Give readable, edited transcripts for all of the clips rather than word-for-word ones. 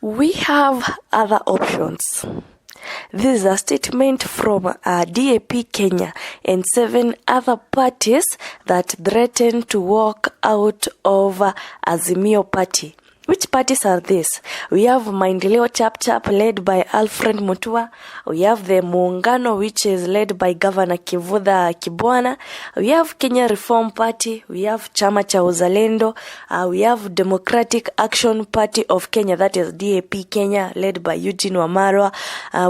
We have other options. This is a statement from DAP Kenya and 7 other parties that threaten to walk out of Azimio party. Which parties are these? We have Maendeleo chap led by Alfred Mutua. We have the Muungano, which is led by Governor Kivutha Kibwana. We have Kenya Reform Party. We have chama cha uzalendo. We have Democratic Action Party of Kenya, that is DAP Kenya, led by Eugene wamalwa.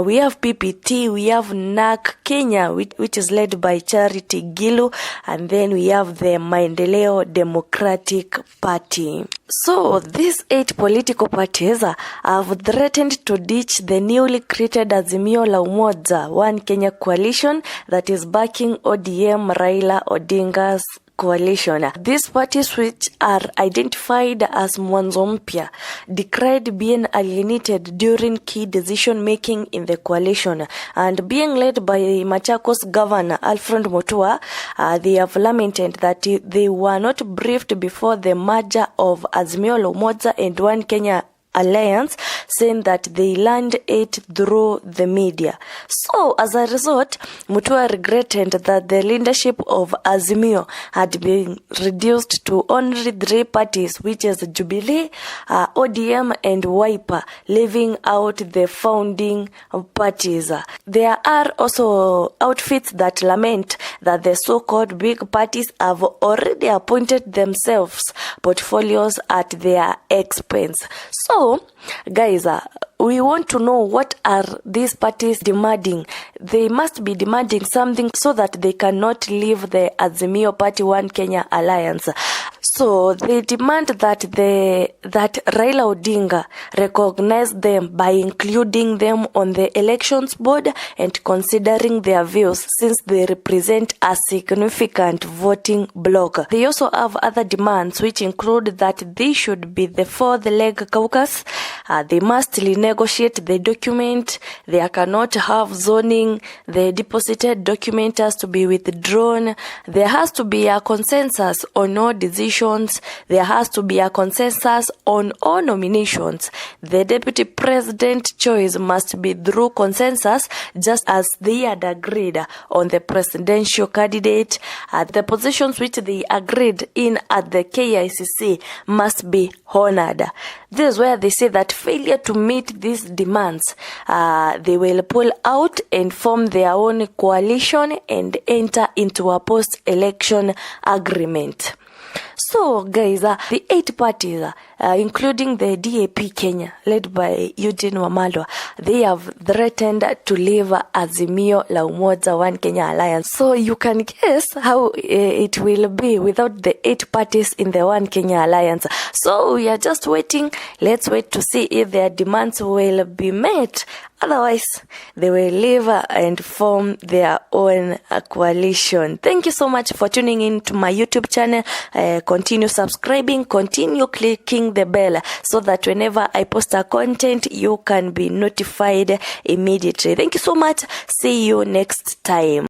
We have PPT. We have Narc Kenya, which is led by Charity Ngilu. And then we have the Maendeleo Democratic Party. So these 8 political parties have threatened to ditch the newly created Azimio la Umoja, One Kenya coalition that is backing ODM Raila Odinga's coalition. These parties, which are identified as mwanzo mpya, decried being alienated during key decision making in the coalition, and being led by Machakos Governor Alfred Mutua, they have lamented that they were not briefed before the merger of Azimio la Umoja and One Kenya Alliance, saying that they learned it through the media. So as a result, Mutua regretted that the leadership of Azimio had been reduced to only 3 parties, which is Jubilee, ODM and Wiper, leaving out the founding parties. There are also outfits that lament that the so-called big parties have already appointed themselves portfolios at their expense. So, guys, we want to know, what are these parties demanding? They must be demanding something so that they cannot leave the Azimio Party One Kenya Alliance. So they demand that Raila Odinga recognize them by including them on the elections board and considering their views, since they represent a significant voting bloc. They also have other demands, which include that they should be the 4th leg caucus. They must renegotiate the document. They cannot have zoning. The deposited document has to be withdrawn. There has to be a consensus on all decisions. There has to be a consensus on all nominations. The deputy president choice must be through consensus, just as they had agreed on the presidential candidate. The positions which they agreed in at the KICC must be honored. This is where they say that failure to meet these demands, they will pull out and form their own coalition and enter into a post-election agreement. So, guys, the 8 parties, including the DAP Kenya, led by Eugene wamalwa, they have threatened to leave Azimio la Umoja One Kenya Alliance. So you can guess how it will be without the 8 parties in the One Kenya Alliance. So we are just waiting. Let's wait to see if their demands will be met. Otherwise, they will leave and form their own coalition. Thank you so much for tuning in to my YouTube channel. Continue subscribing, continue clicking the bell so that whenever I post a content, you can be notified immediately. Thank you so much. See you next time.